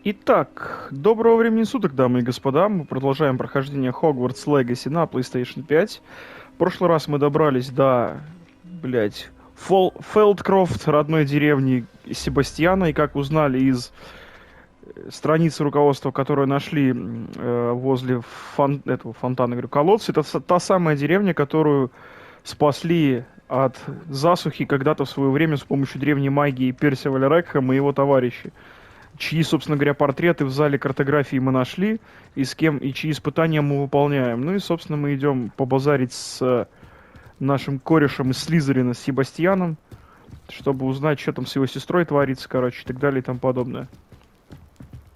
Итак, доброго времени суток, дамы и господа. Мы продолжаем прохождение Hogwarts Legacy на PlayStation 5. В прошлый раз мы добрались до, Фелдкрофт, родной деревни Себастьяна. И как узнали из страницы руководства, которую нашли возле этого фонтана, говорю, колодца, это та самая деревня, которую спасли от засухи когда-то в свое время с помощью древней магии Персиваля Рекхэма и его товарищей, чьи, собственно говоря, портреты в зале картографии мы нашли, и с кем, и чьи испытания мы выполняем. Ну и, собственно, мы идем побазарить с нашим корешем из Слизерина, с Себастьяном, чтобы узнать, что там с его сестрой творится, короче, и так далее и тому подобное.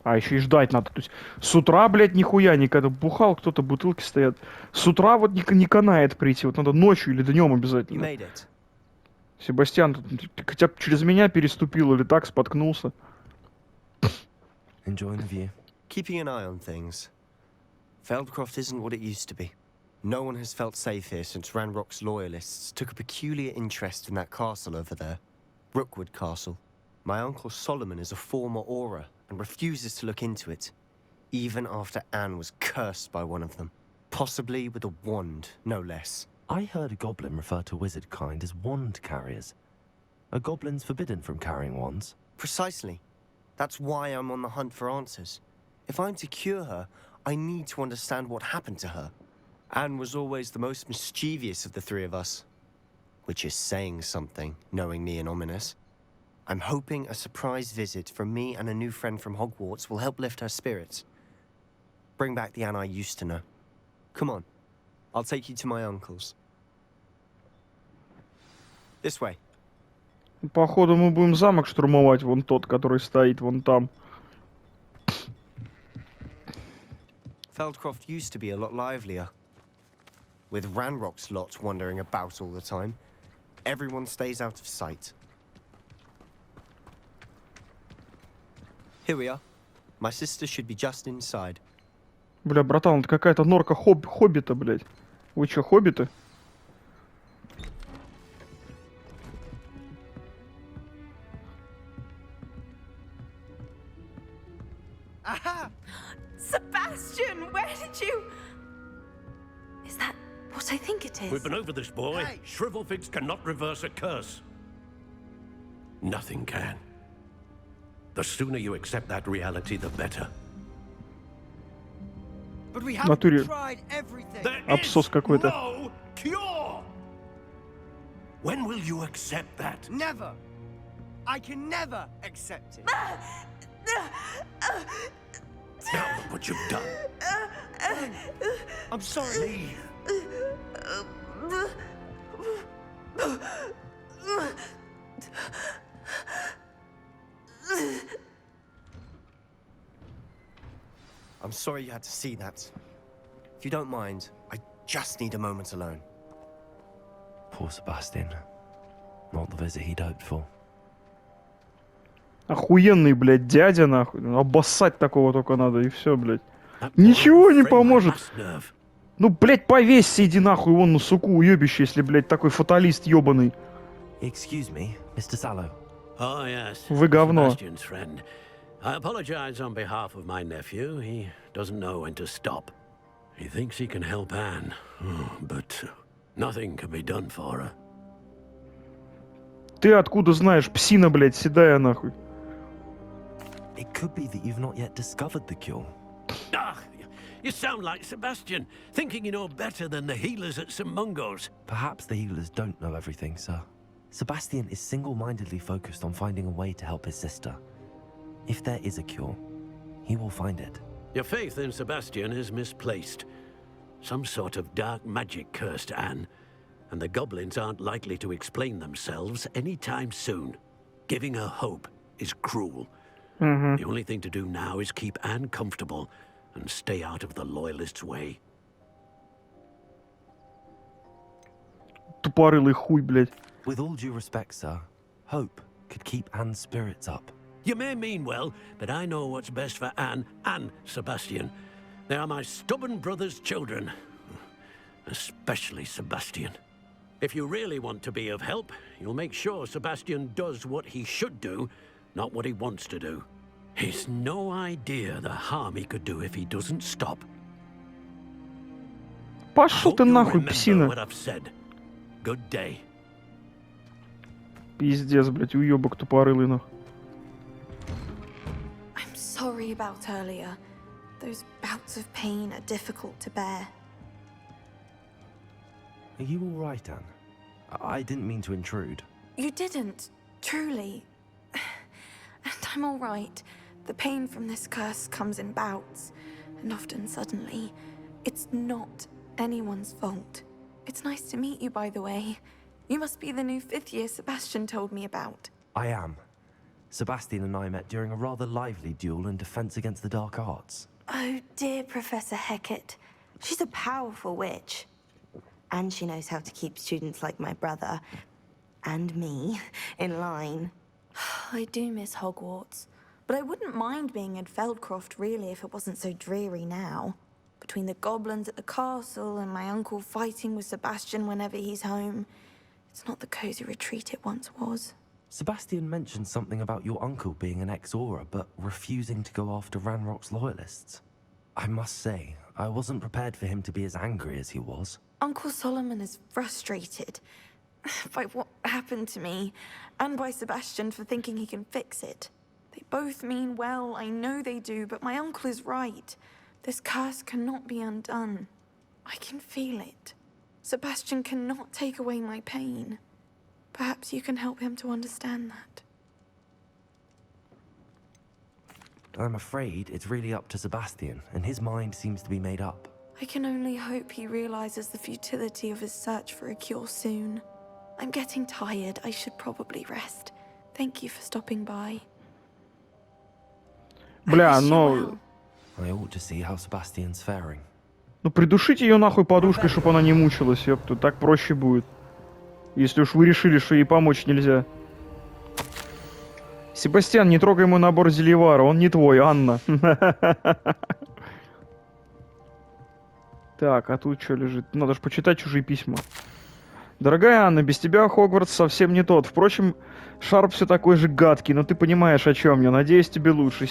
А, еще и ждать надо. То есть с утра, блядь, нихуя не когда бухал, кто-то бутылки стоят. С утра вот не канает прийти. Вот надо ночью или днем обязательно. Себастьян тут хотя бы через меня переступил или так споткнулся. Enjoying the view. Keeping an eye on things. Feldcroft isn't what it used to be. No one has felt safe here since Ranrock's loyalists took a peculiar interest in that castle over there. Rookwood Castle. My uncle Solomon is a former Auror and refuses to look into it, even after Anne was cursed by one of them. Possibly with a wand, no less. I heard a goblin refer to wizard kind as wand carriers. Are goblins forbidden from carrying wands? Precisely. That's why I'm on the hunt for answers. If I'm to cure her, I need to understand what happened to her. Anne was always the most mischievous of the three of us. Which is saying something, knowing me and Ominous. I'm hoping a surprise visit from me and a new friend from Hogwarts will help lift her spirits. Bring back the Anne I used to know. Come on. I'll take you to my uncle's. This way. Походу мы будем замок штурмовать, вон тот, который стоит вон там. Feldcroft used to be a lot livelier. With Ranrock's lot wandering about all the time, everyone stays out of sight. Here we are. My sister should be just inside. Бля, братан, это какая-то норка хоббита, блядь. Вы чё, хоббиты? Aha! Sebastian, where did you... Is that what I think it is? We've been over this, boy. Hey. Shrivelfigs cannot reverse a curse. Nothing can. The sooner you accept that reality, the better. But we В натуре tried everything. There абсос is какой-то. no cure! When will you accept that? Never. I can never accept it. Now look what you've done. I'm sorry. I'm sorry you had to see that. If you don't mind, I just need a moment alone. Poor Sebastian. Not the visit he'd hoped for. Охуенный, блядь, дядя, нахуй. Обоссать такого только надо, и все, блядь. That Ничего boy не framed my поможет. last nerve. Ну, блядь, повесься, иди нахуй вон на суку, уебище, если, блядь, такой фаталист ебаный. Excuse me, Mr. Sallow. Oh, yes. Вы говно. Sebastian's friend. I apologize on behalf of my nephew. He doesn't know when to stop. He thinks he can help Anne, but nothing can be done for her. Ты откуда знаешь, псина, блядь, седая нахуй. It could be that you've not yet discovered the cure. Ah, you sound like Sebastian, thinking you know better than the healers at St. Mungo's. Perhaps the healers don't know everything, sir. Sebastian is single-mindedly focused on finding a way to help his sister. If there is a cure, he will find it. Your faith in Sebastian is misplaced. Some sort of dark magic cursed Anne, and the goblins aren't likely to explain themselves anytime soon. Giving her hope is cruel. The only thing to do now is keep Anne comfortable and stay out of the Loyalists' way. Тупорылый хуй, блядь. With all due respect, sir, hope could keep Anne's spirits up. You may mean well, but I know what's best for Anne and Sebastian. They are my stubborn brother's children. Especially Sebastian. If you really want to be of help, you'll make sure Sebastian does what he should do, not what he wants to do. He's no idea the harm he could do if he doesn't stop. Пошел ты Hope you нахуй, remember псина. what I've said. Good day. Пиздец, блядь, уебок тупорылый, нахуй. I'm sorry about earlier. Those bouts of pain are difficult to bear. Are you all right, Anne? I didn't mean to intrude. You didn't, truly. And I'm all right. The pain from this curse comes in bouts, and often suddenly. It's not anyone's fault. It's nice to meet you, by the way. You must be the new 5th year Sebastian told me about. I am. Sebastian and I met during a rather lively duel in defense against the dark arts. Oh, dear Professor Hecat. She's a powerful witch. And she knows how to keep students like my brother, and me, in line. I do miss Hogwarts, but I wouldn't mind being in Feldcroft, really, if it wasn't so dreary now. Between the goblins at the castle and my uncle fighting with Sebastian whenever he's home, it's not the cozy retreat it once was. Sebastian mentioned something about your uncle being an ex-Auror, but refusing to go after Ranrock's loyalists. I must say, I wasn't prepared for him to be as angry as he was. Uncle Solomon is frustrated by what happened to me, and by Sebastian for thinking he can fix it. They both mean well, I know they do, but my uncle is right. This curse cannot be undone. I can feel it. Sebastian cannot take away my pain. Perhaps you can help him to understand that. I'm afraid it's really up to Sebastian, and his mind seems to be made up. I can only hope he realizes the futility of his search for a cure soon. I'm getting tired. I should probably rest. Thank you for stopping by. Бля, I wish you но... well. I ought to see how Sebastian's faring. Ну придушите ее нахуй подушкой, чтобы она не мучилась, ёпту. Так проще будет. Если уж вы решили, что ей помочь нельзя. Себастьян, не трогай мой набор зельевара, он не твой, Анна. Так, а тут что лежит? Надо же почитать чужие письма. Дорогая Анна, без тебя Хогвартс совсем не тот. Впрочем, Шарп все такой же гадкий, но ты понимаешь, о чем я. Надеюсь, тебе лучше.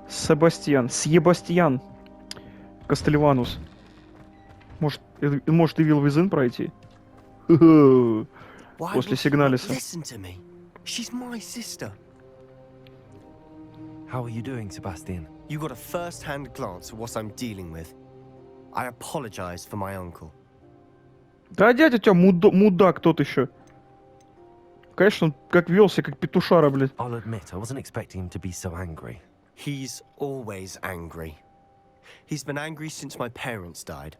Себастьян. Себастьян. Кастельванус. Может и Вил Визин пройти? Why После would you Сигналиса. listen to me? She's my sister. How are you doing, Sebastian? You got a first-hand glance at what I'm dealing with. I apologize for my uncle. Да, дядя, у тебя мудак тот еще. Конечно, он как велся, как петушара, блядь. I'll admit, I wasn't expecting him to be so angry. He's always angry. He's been angry since my parents died.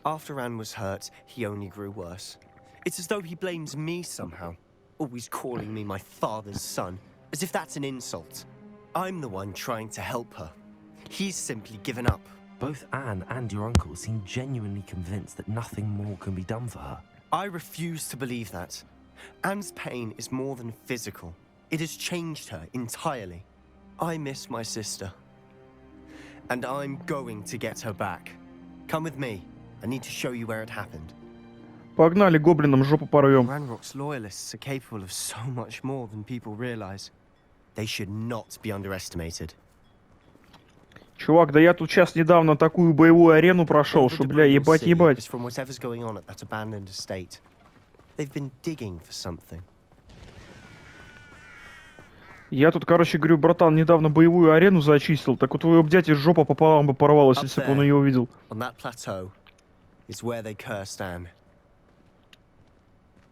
After Anne was hurt, he only grew worse. It's as though he blames me somehow, always calling me my father's son, as if that's an insult. I'm the one trying to help her. He's simply given up. Both Anne and your uncle seem genuinely convinced that nothing more can be done for her. I refuse to believe that. Anne's pain is more than physical. It has changed her entirely. I miss my sister. And I'm going to get her back. Come with me. I need to show you where it happened. Погнали, гоблинам жопу порвем. Ranrock's loyalists are capable of so much more than people realize. They should not be underestimated. Чувак, да я тут сейчас недавно такую боевую арену прошел, что, бля, ебать. Is from whatever's going on at that abandoned estate. They've been digging for something. Я тут, короче, говорю, братан, недавно боевую арену зачистил, так у твоего дяди жопа пополам бы порвалась, если бы он ее увидел. On that plateau is where they cursed Anne.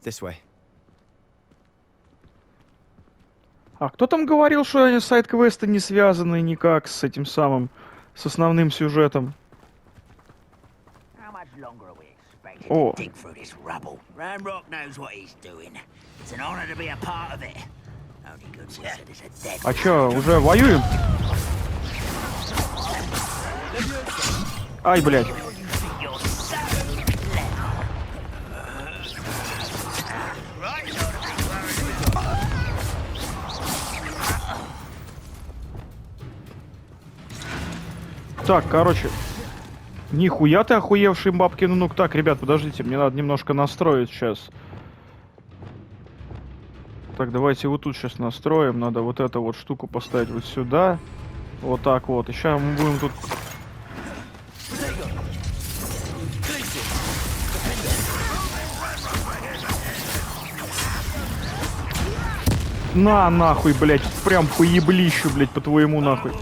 This way. А кто там говорил, что они сайд-квесты не связаны никак с этим самым, с основным сюжетом? How much longer are we expected Oh. to dig through this rubble? Ranrock knows what he's doing. It's an honor to be a part of it. Only good wizard is a dead. А чё, уже воюем? Ай, блядь. You're so clever. Right, not to be worried about. Так, короче. Нихуя ты охуевший, бабкин внук. Так, ребят, подождите, мне надо немножко настроить сейчас. Так, давайте вот тут сейчас настроим. Надо вот эту вот штуку поставить вот сюда. Вот так вот. И сейчас мы будем тут... На, нахуй, блядь. Прям по еблищу, блядь, по твоему, нахуй.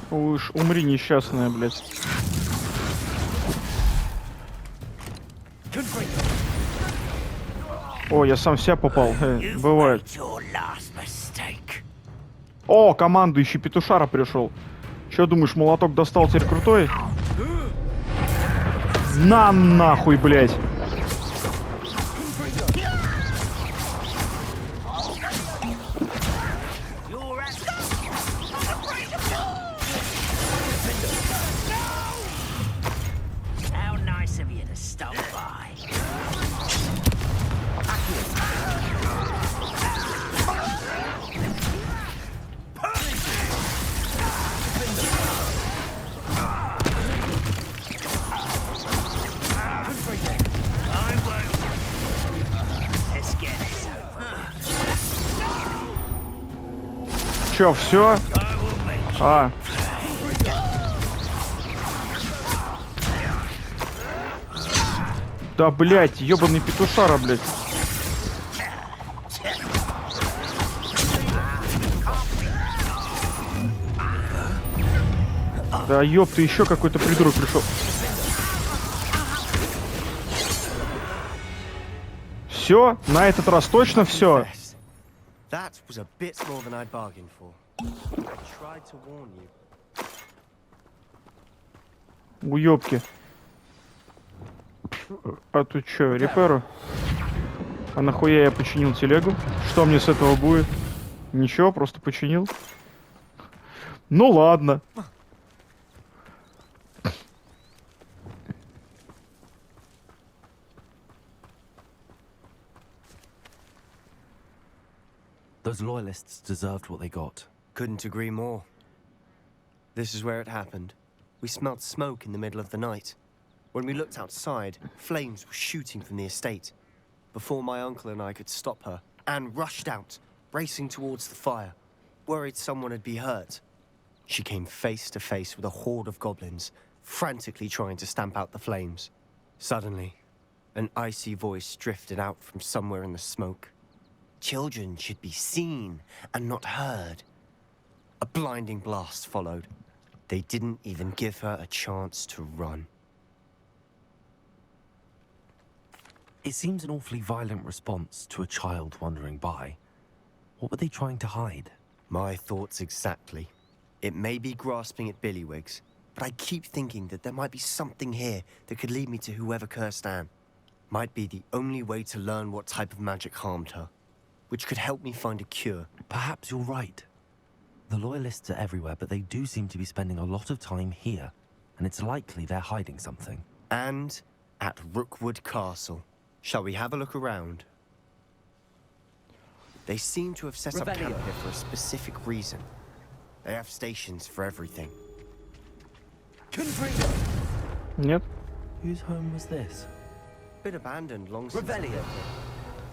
Уж умри, несчастная, блядь. О, я сам в себя попал. Бывает. О, командующий петушара пришел. Че думаешь, молоток достал теперь крутой? На нахуй, блядь. Че, все? А. Да, блядь, ебаный петушара, блядь. Да ёпта, еще какой-то придурок пришел. Все? На этот раз точно все? That was a bit more than I'd bargained for. I tried to warn you. Уёбки. А тут что, реперу? А нахуя я починил телегу? Что мне с этого будет? Ничего, просто починил. Ну ладно. Those loyalists deserved what they got. Couldn't agree more. This is where it happened. We smelled smoke in the middle of the night. When we looked outside, flames were shooting from the estate. Before my uncle and I could stop her, Anne rushed out, racing towards the fire, worried someone had been hurt. She came face to face with a horde of goblins, frantically trying to stamp out the flames. Suddenly, an icy voice drifted out from somewhere in the smoke. Children should be seen and not heard. A blinding blast followed. They didn't even give her a chance to run. It seems an awfully violent response to a child wandering by. What were they trying to hide? My thoughts exactly. It may be grasping at Billywigs, but I keep thinking that there might be something here that could lead me to whoever cursed Anne. Might be the only way to learn what type of magic harmed her, which could help me find a cure. Perhaps you're right. The loyalists are everywhere, but they do seem to be spending a lot of time here, and it's likely they're hiding something. And at Rookwood Castle. Shall we have a look around? They seem to have set up camp here for a specific reason. They have stations for everything. Нет? Whose home was this? Bit abandoned long since.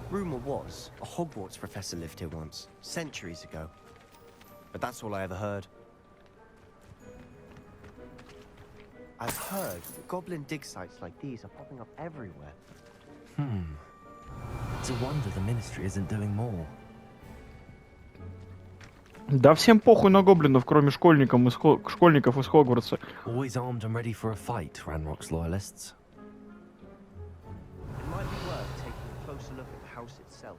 Rumor was a Hogwarts professor lived here once, centuries ago. But that's all I ever heard. I've heard that goblin dig sites like these are popping up everywhere. It's a wonder the Ministry isn't doing more. Да всем похуй на гоблинов, кроме школьников из Хогвартса. Always armed and ready for a fight, Ranrock's loyalists. It might be worth taking a closer look at the house itself.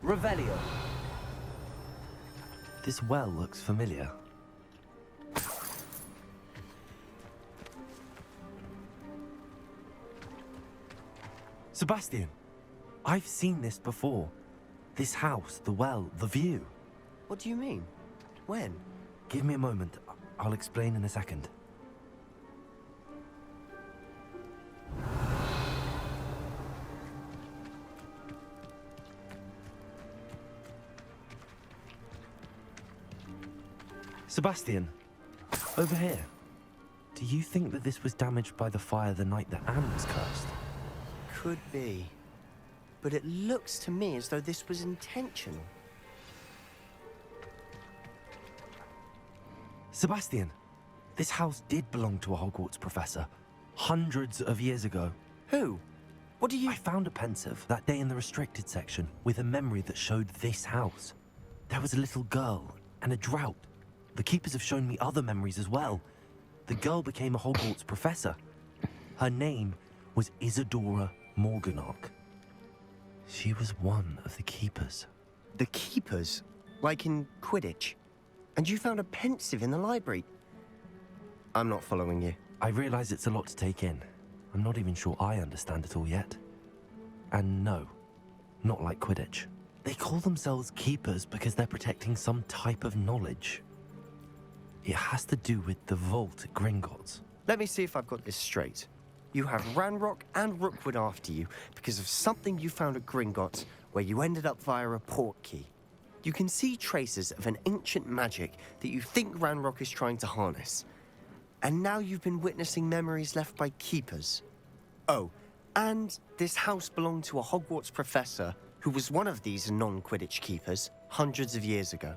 Revelio. This well looks familiar. Sebastian, I've seen this before. This house, the well, the view. What do you mean? When? Give me a moment. I'll explain in a second. Sebastian, over here. Do you think that this was damaged by the fire the night that Anne was cursed? Could be. But it looks to me as though this was intentional. Sebastian, this house did belong to a Hogwarts professor hundreds of years ago. Who? What do you... I found a pensive that day in the restricted section with a memory that showed this house. There was a little girl and a drought. The keepers have shown me other memories as well. The girl became a Hogwarts professor. Her name was Isadora Morganach. She was one of the keepers. The keepers? Like in Quidditch? And you found a pensive in the library? I'm not following you. I realize it's a lot to take in. I'm not even sure I understand it all yet. And no, not like Quidditch. They call themselves keepers because they're protecting some type of knowledge. It has to do with the vault at Gringotts. Let me see if I've got this straight. You have Ranrock and Rookwood after you because of something you found at Gringotts where you ended up via a port key. You can see traces of an ancient magic that you think Ranrock is trying to harness. And now you've been witnessing memories left by keepers. Oh, and this house belonged to a Hogwarts professor who was one of these non-Quidditch keepers hundreds of years ago.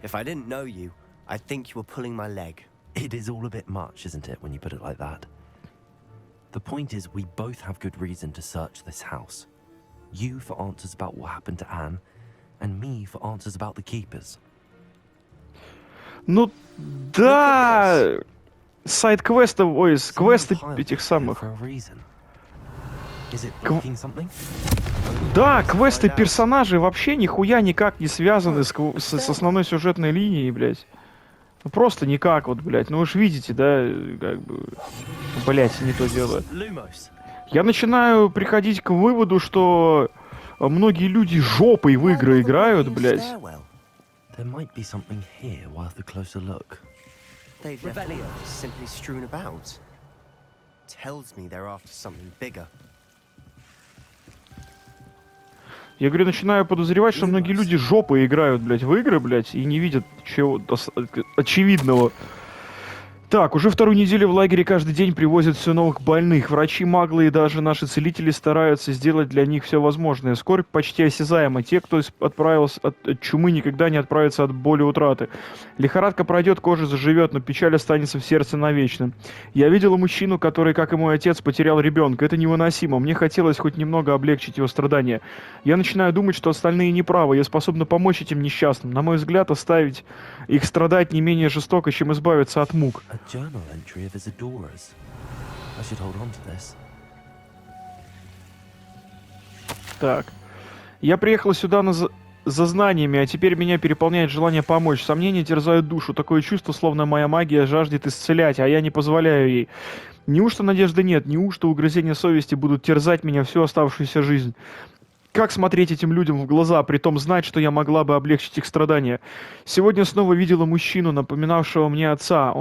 If I didn't know you, I'd think you were pulling my leg. It is all a bit much, isn't it, when you put it like that? The point is, we both have good reason to search this house. You for answers about what happened to Anne, and me for answers about the keepers. Ну да, сайд-квесты, ой, квесты этих самых. For a reason. Is it blocking something? Да, квесты персонажей вообще нихуя никак не связаны с основной сюжетной линией, блядь. Ну просто никак вот, блядь. Ну вы ж видите, да, как бы... Блядь, не то дело. Я начинаю приходить к выводу, что многие люди жопой в игры играют, блядь. They've left all this simply strewn about. Tells me they're after something bigger. Я говорю, начинаю подозревать, что многие люди жопой играют, блядь, в игры, блядь, и не видят чего очевидного. Так, уже вторую неделю в лагере каждый день привозят все новых больных. Врачи, маглы и даже наши целители стараются сделать для них все возможное. Скорбь почти осязаема. Те, кто отправился от чумы, никогда не отправятся от боли утраты. Лихорадка пройдет, кожа заживет, но печаль останется в сердце навечно. Я видела мужчину, который, как и мой отец, потерял ребенка. Это невыносимо. Мне хотелось хоть немного облегчить его страдания. Я начинаю думать, что остальные неправы. Я способна помочь этим несчастным. На мой взгляд, оставить их страдать не менее жестоко, чем избавиться от мук. A journal entry of Isadora's. I should hold on to this. Так. Я приехала сюда за знаниями, а теперь меня переполняет желание помочь. Сомнения терзают душу. Такое чувство, словно моя магия жаждет исцелять, а я не позволяю ей. Неужто надежды нет? Неужто угрызения совести будут терзать меня всю оставшуюся жизнь? Как смотреть этим людям в глаза, при том знать, что я могла бы облегчить их страдания? Сегодня снова видела мужчину, напоминавшего мне отца.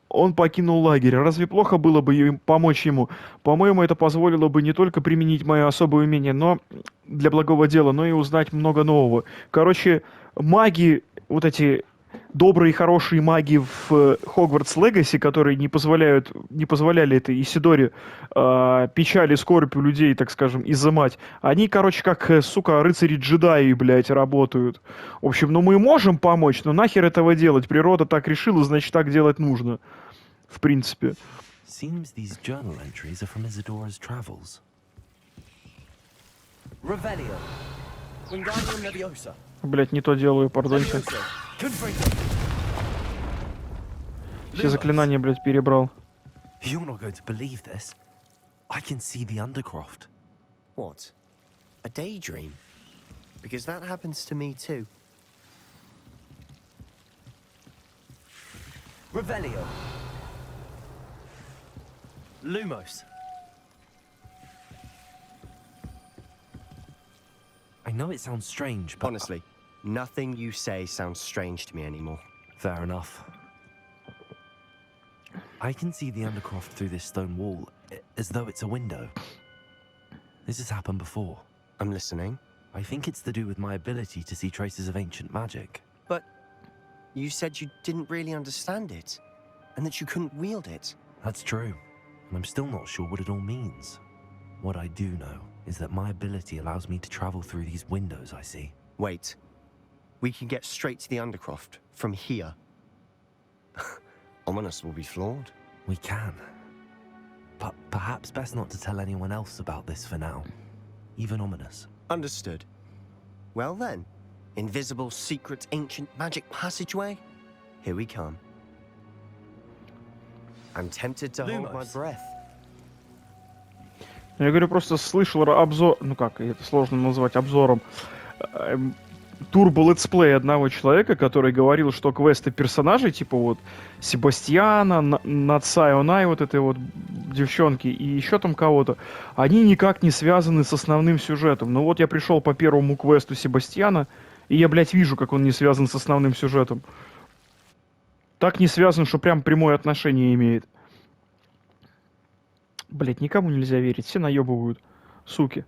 Он покинул лагерь. Разве плохо было бы помочь ему? По-моему, это позволило бы не только применить мое особое умение, но для благого дела, но и узнать много нового. Короче, маги, вот эти добрые, хорошие маги в Hogwarts Legacy, которые не позволяли этой Исидоре печаль и скорбь у людей, так скажем, изымать, они, короче, как, сука, рыцари-джедаи, блядь, работают. В общем, ну мы можем помочь, но нахер этого делать? Природа так решила, значит, так делать нужно. В принципе. Seems these journal entries are from Isadora's travels. Revelio. Wingardium Leviosa. Блядь, не то делаю, пардоньте. Все заклинания, блядь, перебрал. You're not going to believe this. I can see the Undercroft. What? A daydream? Because that happens to me too. Revelio. Lumos. I know it sounds strange, but... Honestly, nothing you say sounds strange to me anymore. Fair enough. I can see the Undercroft through this stone wall, as though it's a window. This has happened before. I'm listening. I think it's to do with my ability to see traces of ancient magic. But you said you didn't really understand it, and that you couldn't wield it. That's true, and I'm still not sure what it all means. What I do know is that my ability allows me to travel through these windows I see. Wait. We can get straight to the Undercroft from here. Ominous will be flawed. We can. But perhaps best not to tell anyone else about this for now. Even Ominous. Understood. Well then, invisible, secret, ancient magic passageway? Here we come. I'm tempted to hold my Lumos. breath. Я говорю, просто слышал обзор, ну как, это сложно назвать обзором, турбо-летсплей одного человека, который говорил, что квесты персонажей, типа вот Себастьяна, Нацайонай, вот этой вот девчонки и еще там кого-то, они никак не связаны с основным сюжетом. Ну вот я пришел по первому квесту Себастьяна, и я, блядь, вижу, как он не связан с основным сюжетом. Так не связан, что прям прямое отношение имеет. Блять, никому нельзя верить, все наебывают, суки.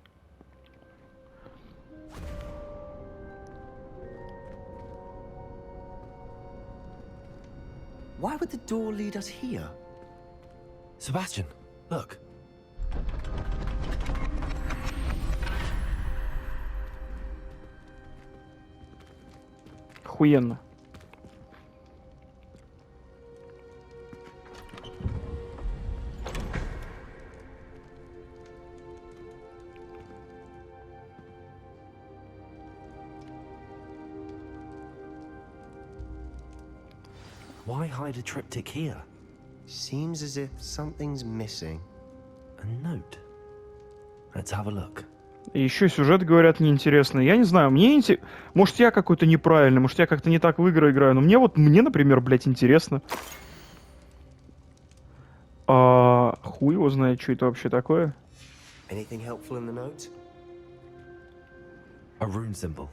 Why would the door lead us here? Sebastian, look. Охуенно. Why hide a triptych here? Seems as if something's missing. A note. Let's have a look. И еще сюжет, говорят, неинтересный. Я не знаю, мне интересно. Может, я какой-то неправильный, может, я как-то не так в игры играю, но мне, например, блядь, интересно. Хуй его знает, что это вообще такое. Anything helpful in the note? A rune symbol.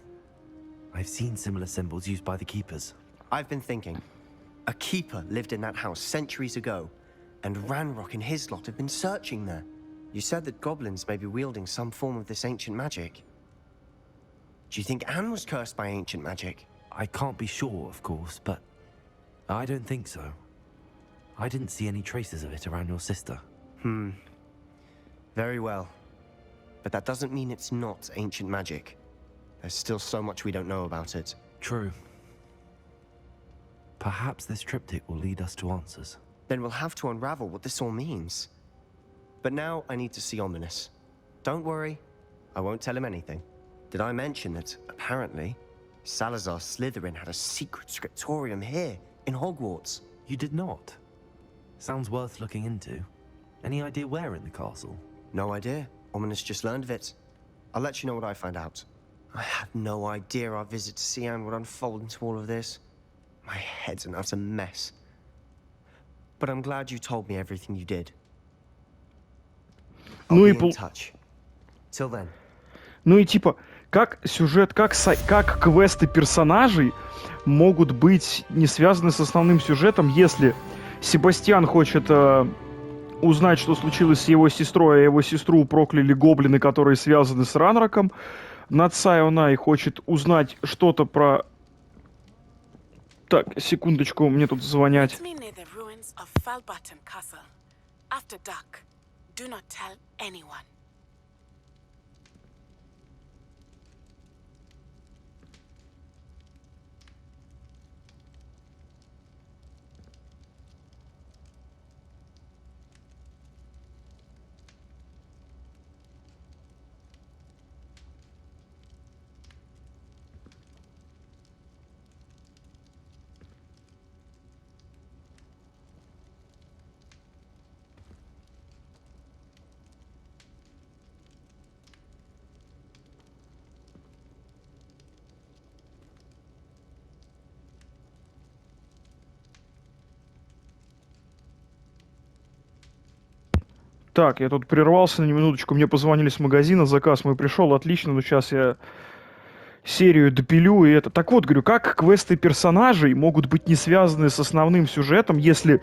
I've seen similar symbols used by the keepers. I've been thinking. A keeper lived in that house centuries ago, and Ranrock and his lot have been searching there. You said that goblins may be wielding some form of this ancient magic. Do you think Anne was cursed by ancient magic? I can't be sure, of course, but I don't think so. I didn't see any traces of it around your sister. Very well. But that doesn't mean it's not ancient magic. There's still so much we don't know about it. True. Perhaps this triptych will lead us to answers. Then we'll have to unravel what this all means. But now I need to see Ominous. Don't worry, I won't tell him anything. Did I mention that, apparently, Salazar Slytherin had a secret scriptorium here, in Hogwarts? You did not? Sounds worth looking into. Any idea where in the castle? No idea. Ominous just learned of it. I'll let you know what I find out. I had no idea our visit to Sian would unfold into all of this. My head's an utter mess. But I'm glad you told me everything you did. I'll Ну be и in touch. Till then. Ну и типа, как сюжет, как квесты персонажей могут быть не связаны с основным сюжетом, если Себастьян хочет узнать, что случилось с его сестрой, а его сестру прокляли гоблины, которые связаны с Ранроком. Нацайонай хочет узнать что-то про... Так, секундочку, мне тут звонять. Meet me near the ruins of Falbutton Castle. After dark. Do not tell anyone. Так, я тут прервался на минуточку, мне позвонили с магазина, заказ мой пришел, отлично, но сейчас я серию допилю и это. Так вот, говорю, как квесты персонажей могут быть не связаны с основным сюжетом, если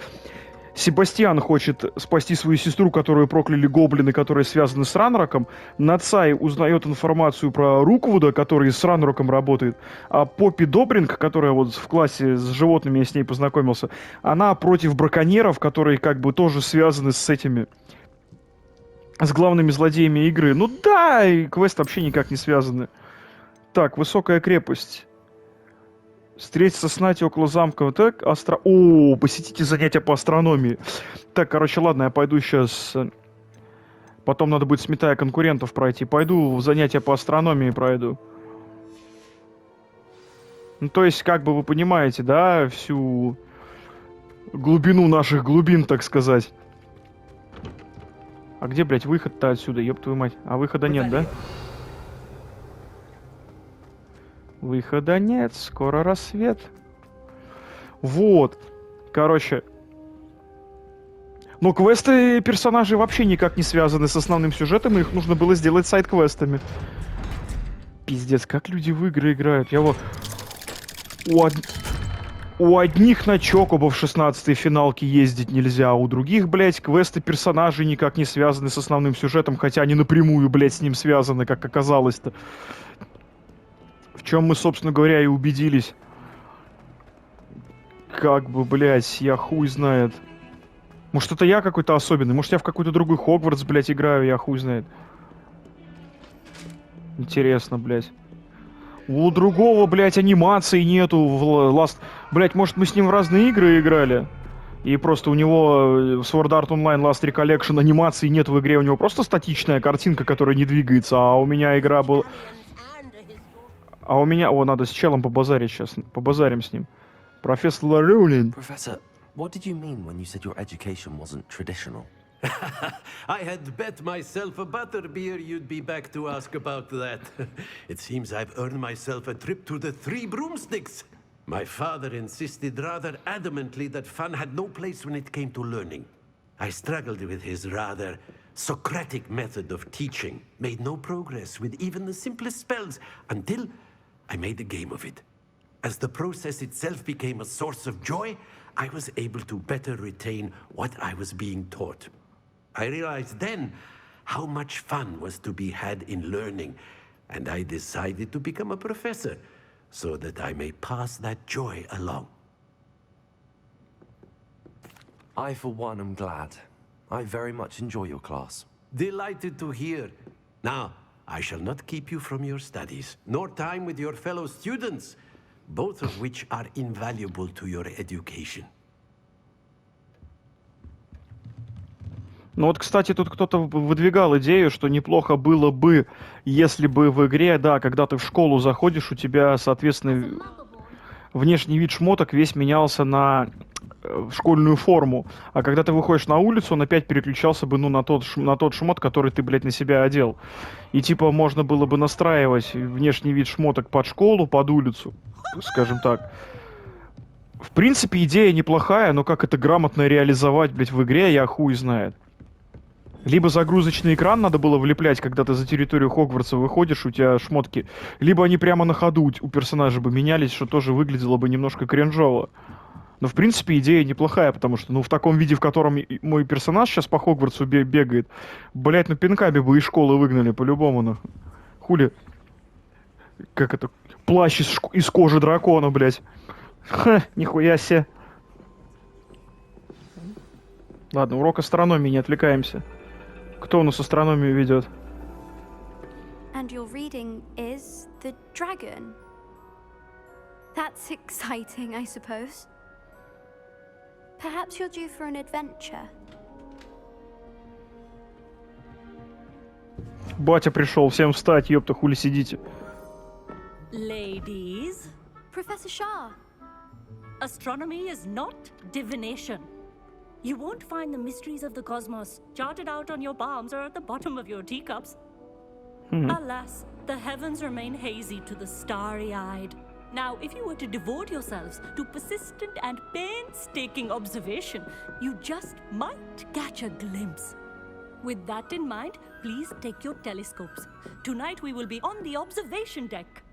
Себастьян хочет спасти свою сестру, которую прокляли гоблины, которые связаны с Ранроком. Нацай узнает информацию про Руквуда, который с Ранроком работает. А Поппи Добринг, которая вот в классе с животными, я с ней познакомился, она против браконьеров, которые как бы тоже связаны с этими... с главными злодеями игры. Ну да, и квесты вообще никак не связаны. Так, высокая крепость. Встретиться с Нати около замка. Так, О, посетите занятия по астрономии. Так, короче, ладно, я пойду сейчас... Потом надо будет, сметая конкурентов, пройти. Пойду в занятия по астрономии пройду. Ну, то есть, как бы вы понимаете, да, всю глубину наших глубин, так сказать. А где, блядь, выход-то отсюда, ёб твою мать? А выхода нет, да? Выхода нет, скоро рассвет. Вот. Короче. Но квесты персонажей вообще никак не связаны с основным сюжетом, и их нужно было сделать сайд-квестами. Пиздец, как люди в игры играют. Я вот... У одних на Чокобо в 16-й финалке ездить нельзя, а у других, блядь, квесты персонажей никак не связаны с основным сюжетом, хотя они напрямую, блядь, с ним связаны, как оказалось-то. В чем мы, собственно говоря, и убедились. Как бы, блядь, я хуй знает. Может, это я какой-то особенный? Может, я в какой-то другой Хогвартс, блядь, играю, я хуй знает. Интересно, блядь. У другого, блядь, анимации нету в Last... Блядь, может, мы с ним в разные игры играли? И просто у него Sword Art Online Last Recollection анимации нет в игре. У него просто статичная картинка, которая не двигается. А у меня игра была... А у меня... О, надо с челом побазарить сейчас. Побазарим с ним. Профессор Ларулин. Professor, what did you mean when you said your education wasn't traditional? I had bet myself a butterbeer you'd be back to ask about that. It seems I've earned myself a trip to the Three Broomsticks. My father insisted rather adamantly that fun had no place when it came to learning. I struggled with his rather Socratic method of teaching, made no progress with even the simplest spells until I made a game of it. As the process itself became a source of joy, I was able to better retain what I was being taught. I realized then how much fun was to be had in learning, and I decided to become a professor so that I may pass that joy along. I, for one, am glad. I very much enjoy your class. Delighted to hear. Now, I shall not keep you from your studies, nor time with your fellow students, both of which are invaluable to your education. Ну вот, кстати, тут кто-то выдвигал идею, что неплохо было бы, если бы в игре, да, когда ты в школу заходишь, у тебя, соответственно, внешний вид шмоток весь менялся на школьную форму. А когда ты выходишь на улицу, он опять переключался бы, ну, на тот шмот, который ты, блядь, на себя одел. И, типа, можно было бы настраивать внешний вид шмоток под школу, под улицу, скажем так. В принципе, идея неплохая, но как это грамотно реализовать, блядь, в игре, я хуй знает. Либо загрузочный экран надо было влеплять, когда ты за территорию Хогвартса выходишь, у тебя шмотки. Либо они прямо на ходу у персонажа бы менялись, что тоже выглядело бы немножко кринжово. Но, в принципе, идея неплохая, потому что, ну, в таком виде, в котором мой персонаж сейчас по Хогвартсу бегает, блять, ну, пинками бы из школы выгнали, по-любому, ну. Хули. Как это? Плащ из кожи дракона, блять. Ха, нихуя себе. Ладно, урок астрономии, не отвлекаемся. Кто у нас астрономию ведет? And your reading is the dragon. That's exciting, I suppose. Perhaps you're due for an adventure. Батя пришел, всем встать, ёпта, хули сидите. Ladies, Professor Shah. astronomy is not divination. You won't find the mysteries of the cosmos charted out on your palms or at the bottom of your teacups. Alas, the heavens remain hazy to the starry-eyed. Now, if you were to devote yourselves to persistent and painstaking observation, you just might catch a glimpse. With that in mind, please take your telescopes. Tonight we will be on the observation deck.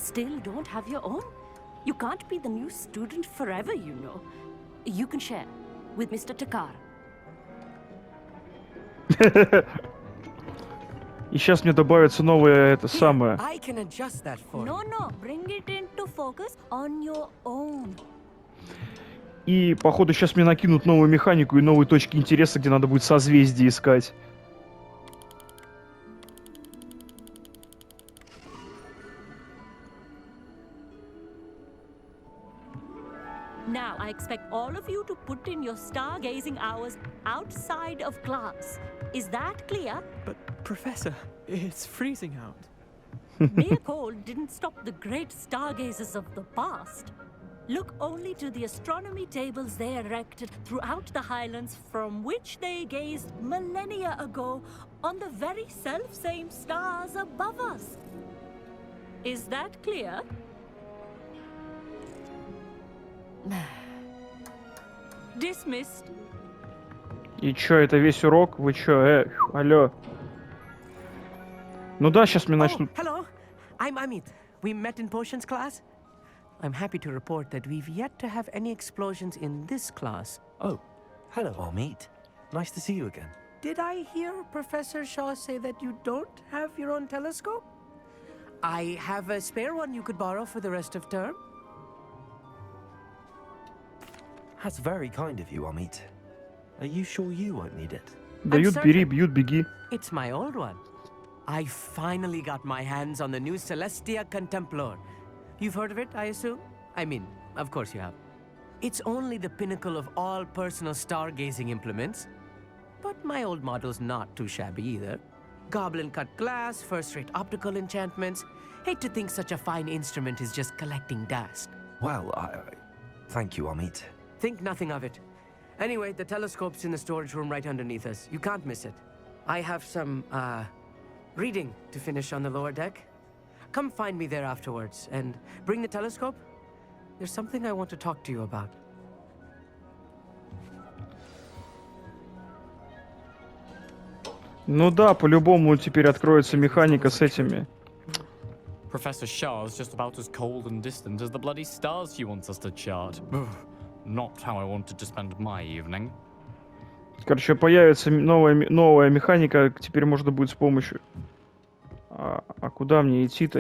still don't have your own? You can't be the new student forever, you know. You can share with Mr. Takar. И сейчас мне добавится новое это самое. I can adjust that for you. No, bring it into focus on your own. И, походу, сейчас мне накинут новую механику и новые точки интереса, где надо будет созвездие искать. Now, I expect all of you to put in your stargazing hours outside of class. Is that clear? But, Professor, it's freezing out. Mere cold didn't stop the great stargazers of the past. Look only to the astronomy tables they erected throughout the highlands from which they gazed millennia ago on the very self-same stars above us. Is that clear? Dismissed. И чё, это весь урок? Вы чё, алло. Ну да, сейчас мне начнут... Hello, I'm Amit. We met in potions class. I'm happy to report that we've yet to have any explosions in this class. Oh, hello, Amit. Nice to see you again. Did I hear Professor Shaw say that you don't have your own telescope? I have a spare one you could borrow for the rest of term. That's very kind of you, Amit. Are you sure you won't need it? Дают, бери, бьют, беги. It's my old one. I finally got my hands on the new Celestia Contemplor. You've heard of it, I assume? I mean, of course you have. It's only the pinnacle of all personal stargazing implements. But my old model's not too shabby either. Goblin-cut glass, first-rate optical enchantments. Hate to think such a fine instrument is just collecting dust. Well, thank you, Amit. Think nothing of it. Anyway, the telescope's in the storage room right underneath us. You can't miss it. I have some, reading to finish on the lower deck. Come find me there afterwards, and bring the telescope. There's something I want to talk to you about. Ну да, по-любому теперь откроется механика с этими. Professor Shah's just about as cold and distant as the bloody stars she wants us to chart. Not how I wanted to spend my evening. Короче, появится новая механика, теперь можно будет с помощью... А куда мне идти-то?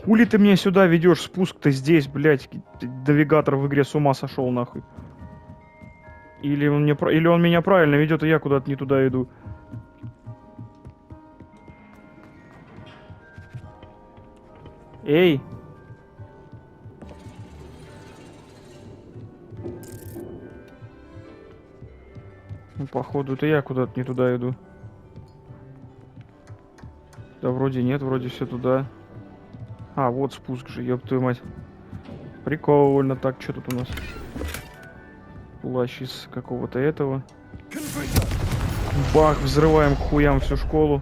Хули ты меня сюда ведешь? Спуск-то здесь, блядь. Навигатор в игре с ума сошел, нахуй. Или он меня правильно ведет, и я куда-то не туда иду. Эй! Ну, походу, это я куда-то не туда иду. Да, вроде нет, вроде все туда. А, вот спуск же, ёб твою мать. Прикольно. Так, что тут у нас? Плащ из какого-то этого. Бах, взрываем к хуям всю школу.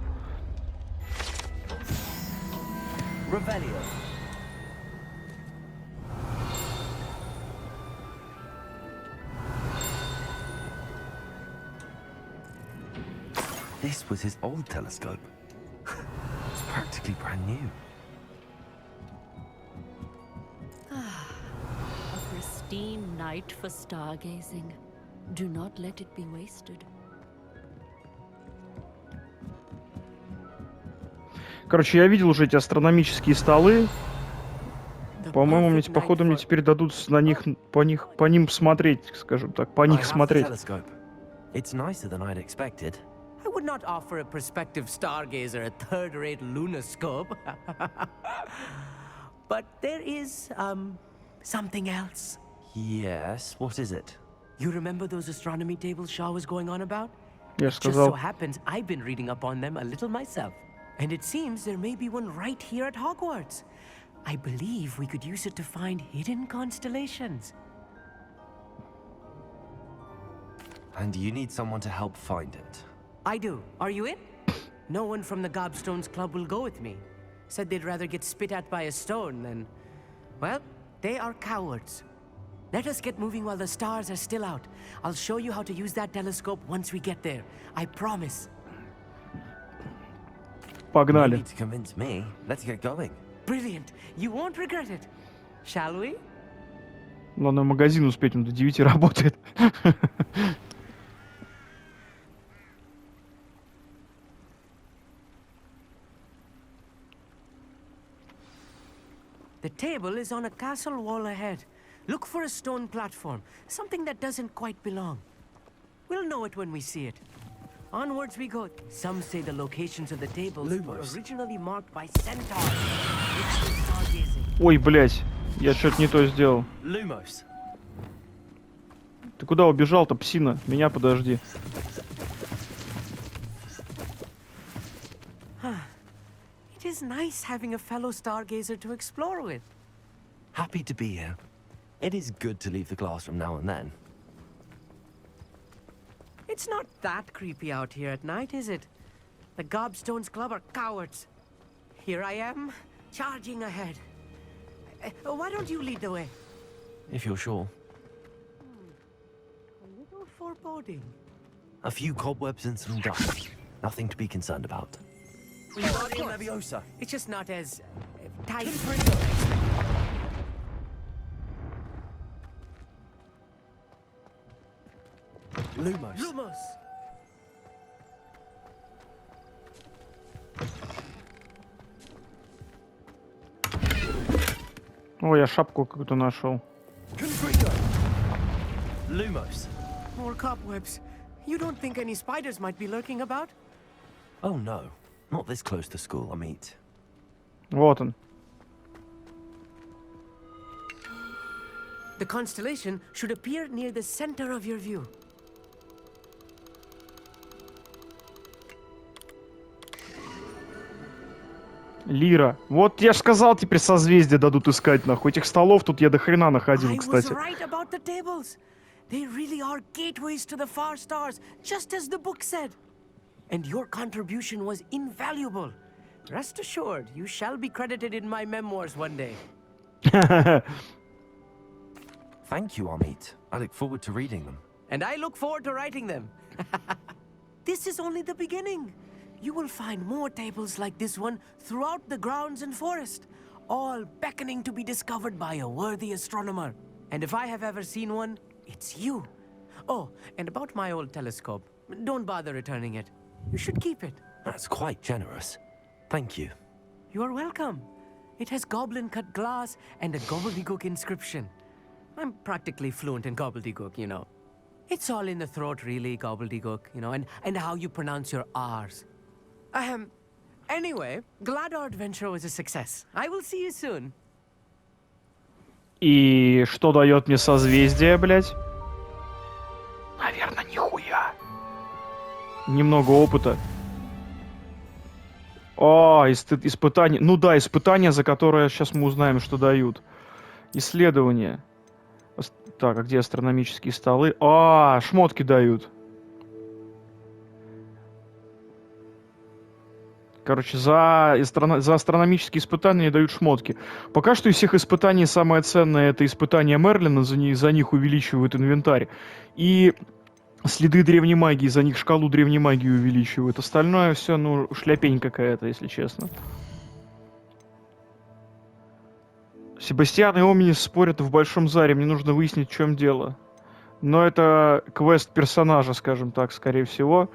This was his old telescope. It's practically brand new. A pristine night for stargazing. Do not let it be wasted. Короче, я видел уже эти астрономические столы. По-моему, мне, походу, мне теперь дадут на них, по ним смотреть, скажем так, по них смотреть. It's nicer than I'd expected. I would not offer a prospective stargazer a third-rate lunoscope. But there is, something else. Yes, what is it? You remember those astronomy tables Shaw was going on about? Я Just so сказал. happens I've been reading up on them a little myself. And it seems there may be one right here at Hogwarts. I believe we could use it to find hidden constellations. And you need someone to help find it. I do. Are you in? No one from the Gobstones Club will go with me. Said they'd rather get spit at by a stone than... Well, they are cowards. Let us get moving while the stars are still out. I'll show you how to use that telescope once we get there. I promise. Погнали. You need to convince me. Let's get going. Brilliant. You won't regret it. Shall we? Ладно, в магазин успеть, он до 9 работает. The table is on a castle wall ahead. Look for a stone platform, something that doesn't quite belong. We'll know it when we see it. Onwards we go. Some say the locations of the tables were originally marked by centaurs. Ой, блядь, я что-то не то сделал. Lumos. Ты куда убежал-то, псина? Меня подожди. It is nice having a fellow stargazer to explore with. Happy to be here. It is good to leave the classroom now and then. It's not that creepy out here at night, is it? The Gobstones Club are cowards. Here I am, charging ahead. Why don't you lead the way? If you're sure. A little foreboding. A few cobwebs and some dust. Nothing to be concerned about. It's just not as tight. Lumos. Lumos! Ой, я шапку какую-то нашел. Lumos. More cobwebs. You don't think any spiders might be lurking about? Oh no, not this close to school, I mean. Вот он. The constellation should appear near the center of your view. Лира. Вот я ж сказал, теперь созвездия дадут искать, нахуй. Этих столов тут я до хрена находил, I was кстати. right about the tables. They really are gateways to the far stars, just as the book said. And your contribution was invaluable. Rest assured, you shall be credited in my memoirs one day. Thank you, Amit. I look forward to reading them. And I look forward to writing them. This is only the beginning. You will find more tables like this one throughout the grounds and forest, all beckoning to be discovered by a worthy astronomer. And if I have ever seen one, it's you. Oh, and about my old telescope, don't bother returning it. You should keep it. That's quite generous. Thank you. You are welcome. It has goblin-cut glass and a gobbledygook inscription. I'm practically fluent in gobbledygook, you know. It's all in the throat, really, gobbledygook, you know, and how you pronounce your R's. Anyway, glad our adventure was a success. I will see you soon. И что дает мне созвездие, блядь? Наверное, нихуя. Немного опыта. О, испытание. Ну да, испытание, за которое сейчас мы узнаем, что дают. Исследование. Так, а где астрономические столы? А, шмотки дают. Короче, за астрономические испытания дают шмотки. Пока что из всех испытаний самое ценное — это испытание Мерлина, за них увеличивают инвентарь. И следы древней магии, за них шкалу древней магии увеличивают. Остальное все, ну, шляпень какая-то, если честно. Себастьян и Омнис спорят в большом зале, мне нужно выяснить, в чем дело. Но это квест персонажа, скажем так, скорее всего.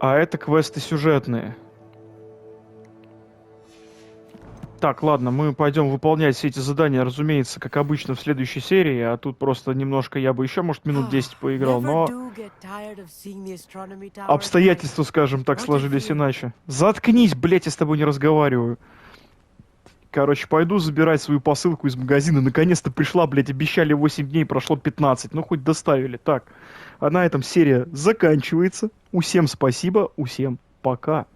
А это квесты сюжетные. Так, ладно, мы пойдем выполнять все эти задания, разумеется, как обычно в следующей серии, а тут просто немножко я бы еще, может, минут 10 поиграл, но обстоятельства, скажем так, сложились иначе. Заткнись, блять, я с тобой не разговариваю. Короче, пойду забирать свою посылку из магазина. Наконец-то пришла, блять, обещали 8 дней, прошло 15. Ну, хоть доставили. Так, а на этом серия заканчивается. Усем спасибо, усем пока.